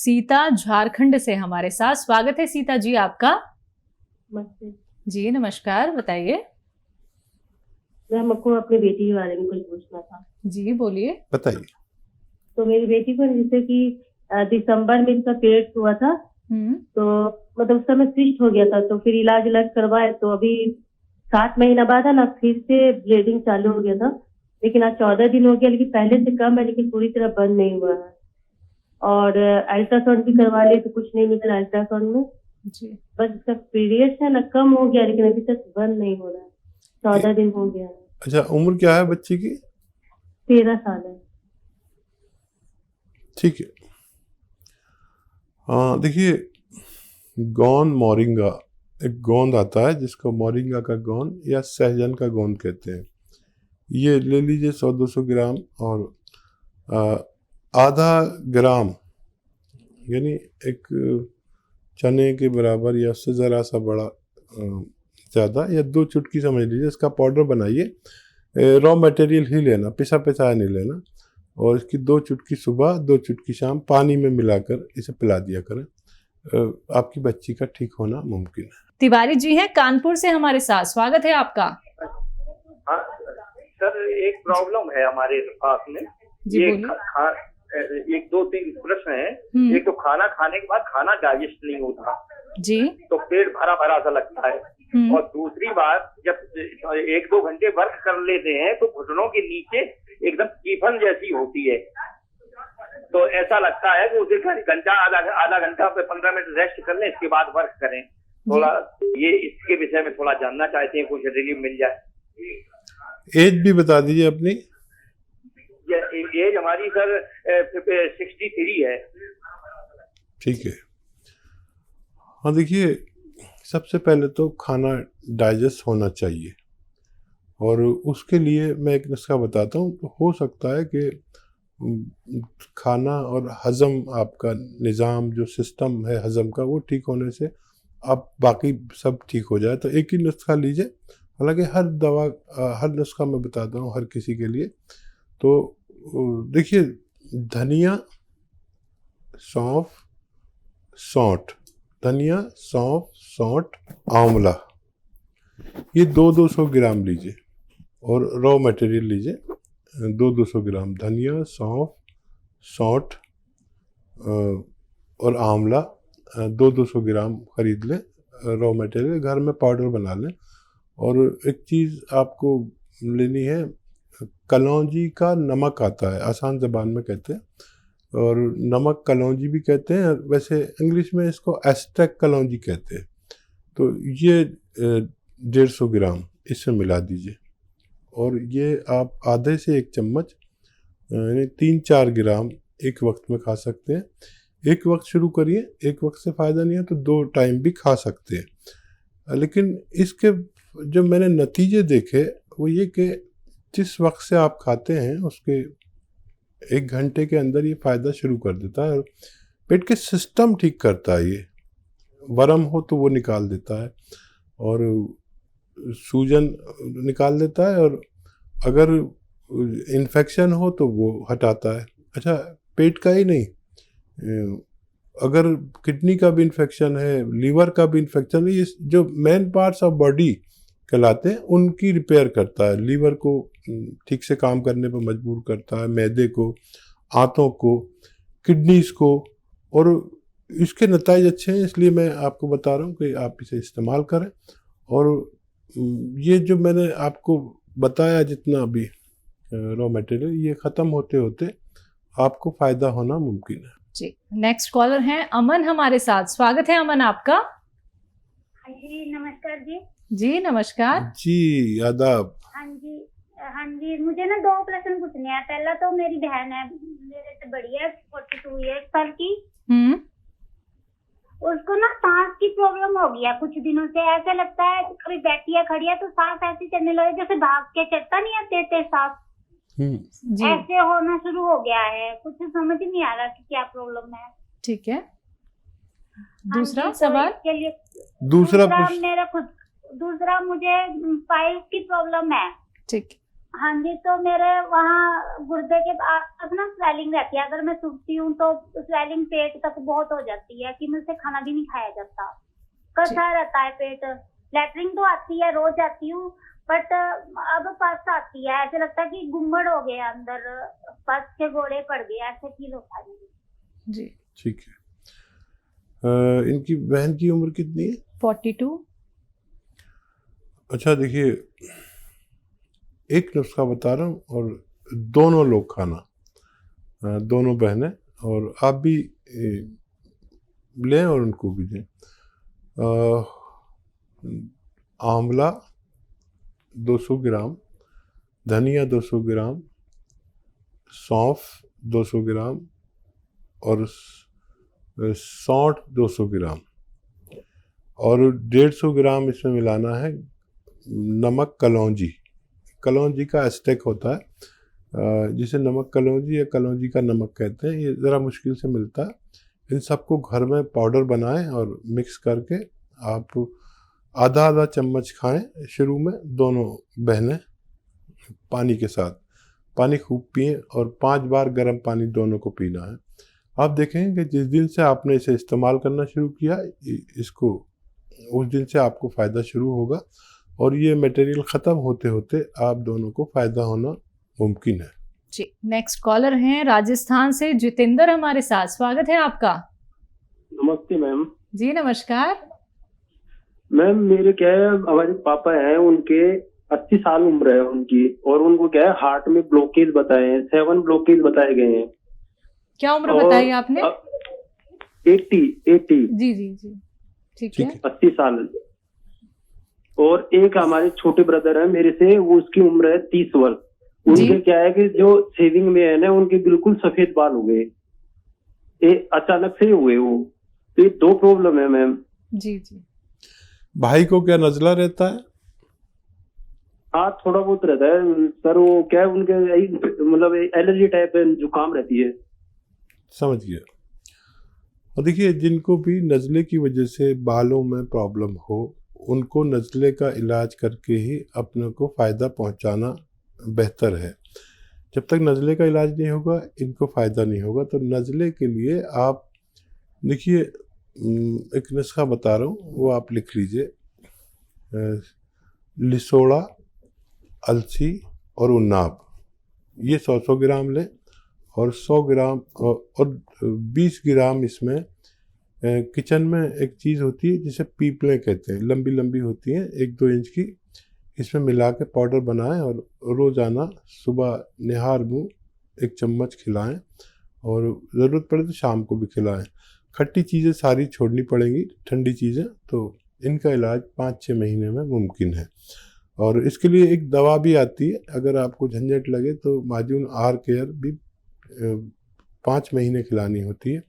सीता झारखंड से हमारे साथ। स्वागत है सीता जी आपका। नमस्ते जी नमस्कार, बताइए। मैम, आपको अपनी बेटी के बारे में कुछ पूछना था। जी बोलिए। बताइए। तो मेरी बेटी को जैसे कि दिसंबर में इसका पीरियड्स हुआ था, तो मतलब उस समय स्विच हो गया था, तो फिर इलाज करवाए, तो अभी 7 महीना बाद है ना फिर से ब्लीडिंग चालू हो गया था। लेकिन आज 14 दिन हो गया, लेकिन पहले से कम है, लेकिन पूरी तरह बंद नहीं हुआ है। और अल्ट्रासाउंड भी करवा लिए तो कुछ नहीं निकला अल्ट्रासाउंड में जी। बस इसका पीरियड्स है ना कम हो गया, लेकिन अभी तक बंद नहीं हो रहा है। 14 दिन हो गया है। अच्छा, उम्र क्या है बच्ची की? 13 साल है। ठीक है। हाँ देखिए, गोंद मोरिंगा एक गोंद आता है जिसको मोरिंगा का गोंद या सहजन का गोंद कहते हैं। ये ले लीजिए 100-200 ग्राम, और आधा ग्राम यानी एक चने के बराबर या उससे ज़रा सा बड़ा ज़्यादा, या 2 चुटकी समझ लीजिए, इसका पाउडर बनाइए। रॉ मटेरियल ही लेना, पिसा पिसाया नहीं लेना। और इसकी 2 चुटकी सुबह 2 चुटकी शाम पानी में मिलाकर इसे पिला दिया करें। आपकी बच्ची का ठीक होना मुमकिन है। तिवारी जी हैं कानपुर से हमारे साथ। स्वागत है आपका। हाँ सर, एक प्रॉब्लम है हमारे पास में। जी ये बोलिए। एक 2-3 प्रश्न है। एक तो खाना खाने के बाद खाना डाइजेस्ट नहीं होता जी, तो पेट भरा भरा सा लगता है। और दूसरी बात, जब 1-2 घंटे वर्क कर लेते हैं तो घुटनों के नीचे एकदम कीफन जैसी होती है, तो ऐसा लगता है कि उसे घंटा आधा घंटा पे 15 मिनट रेस्ट कर लें, इसके बाद वर्क करें। थोड़ा ये इसके विषय में थोड़ा जानना चाहते हैं, कुछ रिलीफ मिल जाए। एज भी बता दीजिए अपनी। एज हमारी सर 63 है। ठीक है। हाँ देखिए, सबसे पहले तो खाना डाइजेस्ट होना चाहिए, और उसके लिए मैं एक नुस्खा बताता हूँ। हो सकता है कि खाना और हज़म, आपका निज़ाम जो सिस्टम है हज़म का, वो ठीक होने से आप बाकी सब ठीक हो जाए। तो एक ही नुस्खा लीजिए, हालांकि हर नुस्खा मैं बताता हूँ हर किसी के लिए। तो देखिए, धनिया, सौंफ, सौंठ, धनिया, सौंफ, सौंठ, आंवला, ये 200 ग्राम लीजिए। और रॉ मटेरियल लीजिए 200 ग्राम धनिया, सौंफ, सौंठ और आंवला 200 ग्राम खरीद लें। रॉ मटेरियल घर में पाउडर बना लें। और एक चीज़ आपको लेनी है, कलौंजी का नमक आता है, आसान ज़बान में कहते हैं, और नमक कलौंजी भी कहते हैं, वैसे इंग्लिश में इसको एस्ट्रैक कलौंजी कहते हैं। तो ये 150 ग्राम इससे मिला दीजिए, और ये आप आधे से 1 चम्मच यानी 3-4 ग्राम एक वक्त में खा सकते हैं। एक वक्त शुरू करिए, एक वक्त से फ़ायदा नहीं है तो 2 टाइम भी खा सकते हैं। लेकिन इसके जो मैंने नतीजे देखे वो ये कि जिस वक्त से आप खाते हैं उसके 1 घंटे के अंदर ये फ़ायदा शुरू कर देता है। पेट के सिस्टम ठीक करता है, ये वर्म हो तो वो निकाल देता है, और सूजन निकाल देता है, और अगर इन्फेक्शन हो तो वो हटाता है। अच्छा, पेट का ही नहीं, अगर किडनी का भी इन्फेक्शन है, लीवर का भी इन्फेक्शन है, ये जो मेन पार्ट्स ऑफ बॉडी कहलाते हैं उनकी रिपेयर करता है। लीवर को ठीक से काम करने पर मजबूर करता है, मैदे को, आंतों को, किडनीज को, और इसके नतीजे अच्छे हैं। इसलिए मैं आपको बता रहा हूँ कि आप इसे इस्तेमाल करें। और ये जो मैंने आपको बताया जितना भी रॉ मटेरियल, ये ख़त्म होते होते आपको फ़ायदा होना मुमकिन है। जी, नेक्स्ट कॉलर हैं अमन हमारे साथ। स्वागत है अमन आपका। जी नमस्कार जी। जी नमस्कार। जी आदाब। हाँ जी, मुझे ना 2 प्रश्न पूछने हैं। पहला तो मेरी बहन है, मेरे से बड़ी है, 42 साल की। उसको ना सांस की प्रॉब्लम हो गया कुछ दिनों से। ऐसा लगता है कभी बैठी है, खड़ी है तो सांस ऐसी चलने लगे जैसे भाग के चलता नहीं है, तेज सांस ऐसे होना शुरू हो गया है। कुछ समझ नहीं आ रहा कि क्या प्रॉब्लम है। ठीक है, दूसरा सवाल। के लिए दूसरा मेरा खुद, दूसरा मुझे पाइल्स की प्रॉब्लम है। ठीक। हाँ जी, तो मेरे वहाँ गुर्दे के पास ना स्वेलिंग रहती है। अगर मैं सूखती हूँ तो स्वेलिंग पेट तक बहुत हो जाती है कि मुझसे खाना भी नहीं खाया जाता। कसा रहता है पेट। लैट्रिन तो आती है, रोज आती हूँ, बट अब पस आती है। ऐसे लगता है कि गुम्मड़ हो गया अंदर, पस के गोले पड़ गए, ऐसे फील होता है मुझे। जी। ठीक है। इनकी बहन की उम्र कितनी है? 42। अच्छा देखिए, एक नुस्खा बता रहा हूँ और दोनों लोग खाना, दोनों बहनें, और आप भी लें और उनको भी दें। आंवला 200 ग्राम, धनिया 200 ग्राम, सौंफ 200 ग्राम और सौंठ 200 ग्राम, और 150 ग्राम इसमें मिलाना है नमक कलौंजी। कलौंजी का एस्टेक होता है, जिसे नमक कलौंजी या कलौंजी का नमक कहते हैं। ये ज़रा मुश्किल से मिलता है। इन सबको घर में पाउडर बनाएं और मिक्स करके आप आधा आधा चम्मच खाएं शुरू में, दोनों बहनें, पानी के साथ। पानी खूब पिएं और 5 बार गर्म पानी दोनों को पीना है। आप देखेंगे कि जिस दिन से आपने इसे इस्तेमाल करना शुरू किया, इसको उस दिन से आपको फ़ायदा शुरू होगा, और ये मटेरियल ख़त्म होते होते आप दोनों को फ़ायदा होना मुमकिन है। जी। नेक्स्ट कॉलर हैं राजस्थान से जितेंद्र हमारे साथ। स्वागत है आपका। नमस्ते मैम। जी नमस्कार। मैम मेरे क्या है, हमारे पापा हैं, उनके 80 साल उम्र है उनकी, और उनको क्या है हार्ट में ब्लॉकेज बताए हैं, 7 ब्लॉकेज बताए गए हैं। क्या उम्र बताई आपने? 80। जी जी जी, ठीक है। 80 साल। और एक हमारे छोटे ब्रदर है मेरे से, वो उसकी उम्र है 30 वर्ष। उनके क्या है कि जो सेविंग में है ना, उनके बिल्कुल सफेद बाल हो गए, ये अचानक से हुए वो। तो ये 2 प्रॉब्लम है मैम। जी जी। भाई को क्या नज़ला रहता है? हाँ थोड़ा बहुत रहता है सर। वो क्या है उनके मतलब एलर्जी टाइप है, जुकाम रहती है। समझ गया। और देखिए, जिनको भी नज़ले की वजह से बालों में प्रॉब्लम हो, उनको नज़ले का इलाज करके ही अपने को फ़ायदा पहुंचाना बेहतर है। जब तक नज़ले का इलाज नहीं होगा, इनको फ़ायदा नहीं होगा। तो नज़ले के लिए आप देखिए, एक नुस्खा बता रहा हूँ, वो आप लिख लीजिए। लिसोड़ा, अलसी और उन्नाब, ये 100 ग्राम लें, और 100 ग्राम और 20 ग्राम इसमें किचन में एक चीज़ होती है जिसे पीपलें कहते हैं, लंबी लंबी होती हैं, 1-2 इंच की। इसमें मिला के पाउडर बनाएं और रोज़ाना सुबह निहार मुँह 1 चम्मच खिलाएं, और ज़रूरत पड़े तो शाम को भी खिलाएं। खट्टी चीज़ें सारी छोड़नी पड़ेंगी, ठंडी चीज़ें। तो इनका इलाज 5-6 महीने में मुमकिन है। और इसके लिए एक दवा भी आती है, अगर आपको झंझट लगे तो माजून आहार केयर भी 5 महीने खिलानी होती है।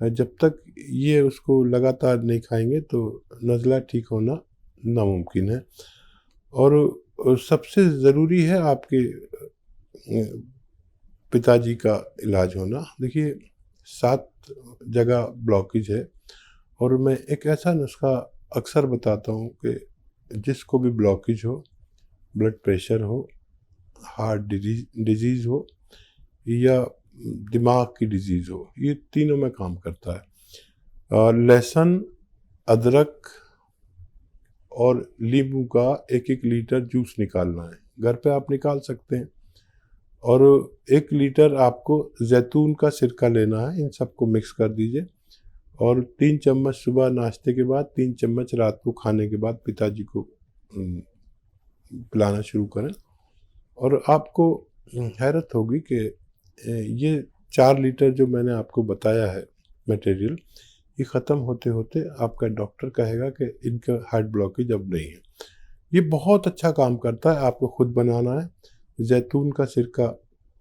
जब तक ये उसको लगातार नहीं खाएंगे तो नज़ला ठीक होना नामुमकिन है। और सबसे ज़रूरी है आपके पिताजी का इलाज होना। देखिए, 7 जगह ब्लॉकेज है, और मैं एक ऐसा नुस्खा अक्सर बताता हूँ कि जिसको भी ब्लॉकेज हो, ब्लड प्रेशर हो, हार्ट डिजीज़ हो या दिमाग की डिजीज़ हो, ये तीनों में काम करता है। लहसुन, अदरक और नींबू का 1-1 लीटर जूस निकालना है। घर पे आप निकाल सकते हैं। और 1 लीटर आपको जैतून का सिरका लेना है। इन सबको मिक्स कर दीजिए, और 3 चम्मच सुबह नाश्ते के बाद, 3 चम्मच रात को खाने के बाद पिताजी को पिलाना शुरू करें। और आपको हैरत होगी कि ये 4 लीटर जो मैंने आपको बताया है मटेरियल, ये ख़त्म होते होते आपका डॉक्टर कहेगा कि इनका हार्ट ब्लॉकेज अब नहीं है। ये बहुत अच्छा काम करता है। आपको खुद बनाना है। जैतून का सिरका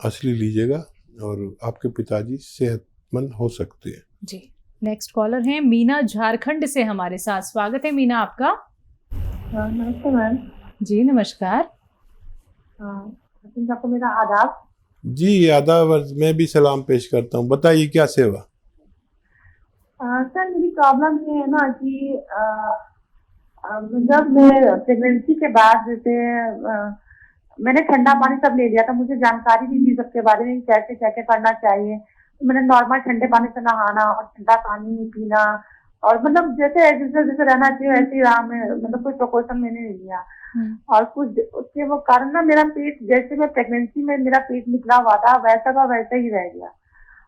असली लीजिएगा, और आपके पिताजी सेहतमंद हो सकते हैं। जी। नेक्स्ट कॉलर हैं मीना झारखंड से हमारे साथ। स्वागत है मीना आपका। नमस्ते मैम। जी नमस्कार। आपको मेरा आदाब। जी आदाब। मैं भी सलाम पेश करता हूँ। बताइए क्या सेवा। सर मेरी प्रॉब्लम ये है ना कि जब मैं प्रेगनेंसी के बाद जैसे मैंने ठंडा पानी सब ले लिया था, मुझे जानकारी नहीं थी सबके बारे में कैसे क्या क्या करना चाहिए। तो मैंने नॉर्मल ठंडे पानी से नहाना और ठंडा पानी पीना और मतलब जैसे जैसे रहना चाहिए वैसे ही रहा। मैं मतलब कोई प्रिकॉशन मैंने नहीं लिया। और कुछ उसके वो कारण ना मेरा पेट, जैसे मैं प्रेगनेंसी में मेरा पेट निकला हुआ था वैसा का वैसा ही रह गया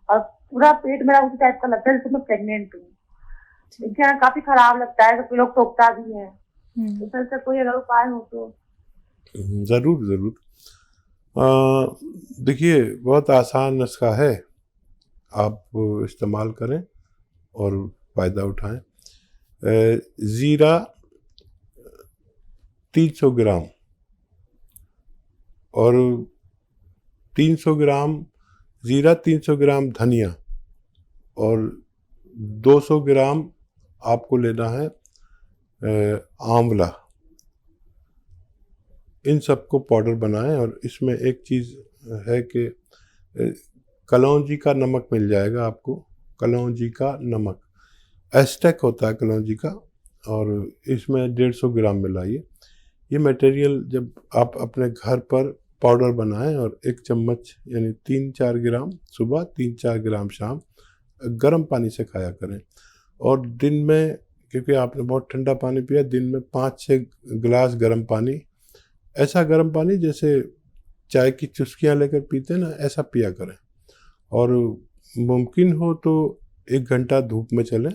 और पूरा पेट मेरा उस टाइप का लगता है जैसे मैं प्रेग्नेंट हूँ। देखिए काफी खराब लगता है, तो लोग टोकता भी है। इससे कोई अगर उपाय हो तो ज़रूर ज़रूर। देखिए बहुत आसान नुस्खा है, आप इस्तेमाल करें और फ़ायदा उठाएं। ज़ीरा 300 ग्राम और 300 ग्राम ज़ीरा, 300 ग्राम धनिया और 200 ग्राम आपको लेना है आंवला। इन सबको पाउडर बनाएं और इसमें एक चीज़ है कि कलौंजी का नमक मिल जाएगा आपको। कलौंजी का नमक एस्टेक होता है कलौंजी का, और इसमें 150 ग्राम मिलाइए। ये मटेरियल जब आप अपने घर पर पाउडर बनाएं और 1 चम्मच यानी 3-4 ग्राम सुबह, 3-4 ग्राम शाम गर्म पानी से खाया करें। और दिन में, क्योंकि आपने बहुत ठंडा पानी पिया, दिन में 5-6 गिलास गर्म पानी, ऐसा गर्म पानी जैसे चाय की चुस्कियाँ लेकर पीते हैं ना, ऐसा पिया करें। और मुमकिन हो तो 1 घंटा धूप में चलें,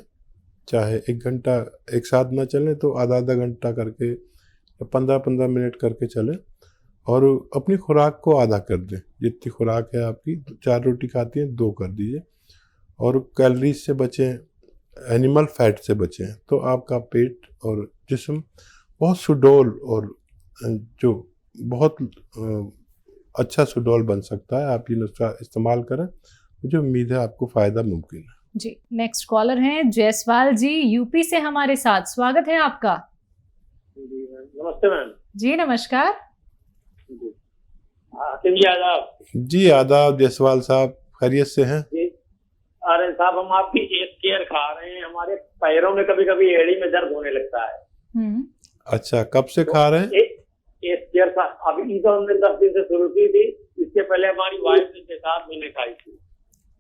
चाहे 1 घंटा एक साथ ना चलें तो आधा घंटा करके 15-15 मिनट करके चलें। और अपनी खुराक को आधा कर दें। जितनी खुराक है आपकी, 4 रोटी खाती हैं 2 कर दीजिए। और कैलोरीज से बचें, एनिमल फैट से बचें, तो आपका पेट और जिस्म बहुत सुडौल और जो बहुत अच्छा सुडौल बन सकता है। आप ये नुस्खा इस्तेमाल करें, मुझे उम्मीद है आपको फ़ायदा मुमकिन है। जी, नेक्स्ट कॉलर हैं जयसवाल जी, यूपी से हमारे साथ। स्वागत है आपका। नमस्ते मैम। जी नमस्कार। जी आदाब। जी आदाब जयसवाल साहब, खैरियत से हैं? अरे साहब, हम आपकी एस केयर खा रहे हैं, हमारे पैरों में कभी कभी एड़ी में दर्द होने लगता है। अच्छा, कब से खा रहे हैं? एस केयर अभी तो हमने 10 दिन से शुरू की थी, इसके पहले हमारी वाइफ ने 6-7 महीने खाई थी।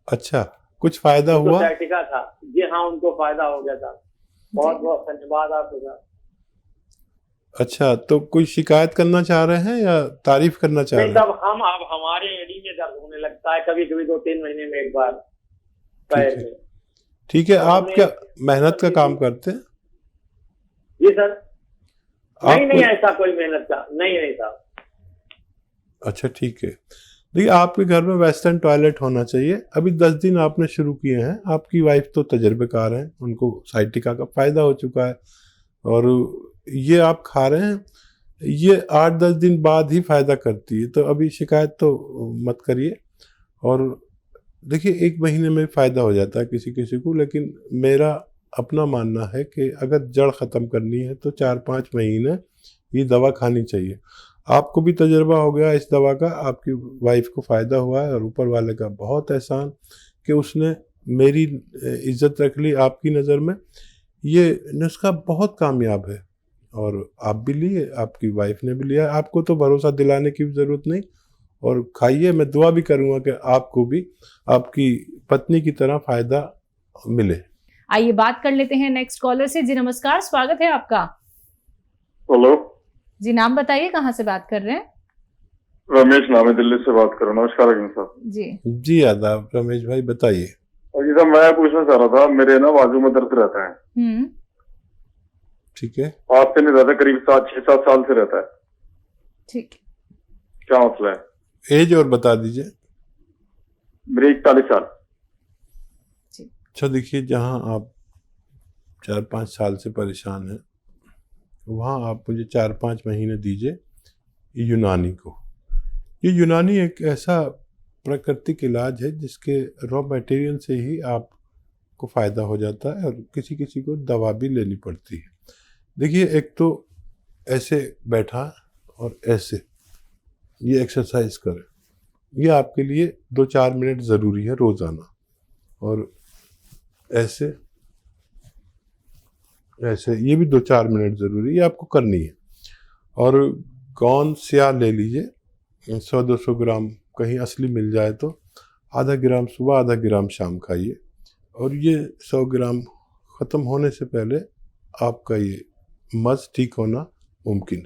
अच्छा, कुछ फायदा हुआ? साइटिका था जी, हाँ उनको फायदा हो गया था। बहुत बहुत धन्यवाद आपका। अच्छा, तो कोई शिकायत करना चाह रहे हैं या तारीफ करना चाह रहे हैं? तब हम अब हमारे एड़ी में दर्द होने लगता है कभी कभी 2-3 महीने में एक बार पैर में। ठीक है, आप क्या मेहनत का काम करते हैं? जी सर। नहीं ऐसा कोई मेहनत का नहीं साहब। अच्छा ठीक है। देखिए, आपके घर में वेस्टर्न टॉयलेट होना चाहिए। अभी 10 दिन आपने शुरू किए हैं, आपकी वाइफ तो तजर्बेकार हैं, उनको साइटिका का फ़ायदा हो चुका है और ये आप खा रहे हैं, ये 8-10 दिन बाद ही फ़ायदा करती है, तो अभी शिकायत तो मत करिए। और देखिए, 1 महीने में फ़ायदा हो जाता है किसी किसी को, लेकिन मेरा अपना मानना है कि अगर जड़ ख़त्म करनी है तो 4-5 महीने ये दवा खानी चाहिए। आपको भी तजर्बा हो गया इस दवा का, आपकी वाइफ को फ़ायदा हुआ है और ऊपर वाले का बहुत एहसान कि उसने मेरी इज़्ज़त रख ली आपकी नज़र में। ये नुस्खा बहुत कामयाब है और आप भी लिए, आपकी वाइफ ने भी लिया। आपको तो भरोसा दिलाने की भी ज़रूरत नहीं, और खाइए। मैं दुआ भी करूँगा कि आपको भी आपकी पत्नी की तरह फ़ायदा मिले। आइए बात कर लेते हैं नेक्स्ट कॉलर से। जी नमस्कार, स्वागत है आपका। हेलो जी, नाम बताइए, कहाँ से बात कर रहे हैं? रमेश नाम है, दिल्ली से बात कर रहा हूँ। नमस्कार अग्नि साहब। जी आदाब रमेश भाई, बताइए। अग्नि साहब, मैं पूछना चाह रहा था, मेरे ना बाजू में दर्द रहता है। ठीक है। आज से नहीं रहता, करीब 6-7 साल से रहता है। ठीक, क्या मसला है? एज और बता दीजिए। मेरे 41 साल। अच्छा, देखिए, जहाँ आप 4-5 साल से परेशान हैं, वहाँ आप मुझे 4-5 महीने दीजिए यूनानी को। ये यूनानी एक ऐसा प्राकृतिक इलाज है जिसके रॉ मटेरियल से ही आपको फ़ायदा हो जाता है और किसी किसी को दवा भी लेनी पड़ती है। देखिए, एक तो ऐसे बैठा और ऐसे ये एक्सरसाइज करें, ये आपके लिए 2-4 मिनट ज़रूरी है रोज़ाना। और ऐसे ये भी 2-4 मिनट ज़रूरी है, आपको करनी है। और कौन स्याह ले लीजिए 100-200 ग्राम कहीं असली मिल जाए तो आधा ग्राम सुबह आधा ग्राम शाम खाइए, और ये 100 ग्राम ख़त्म होने से पहले आपका ये मर्ज़ ठीक होना मुमकिन है।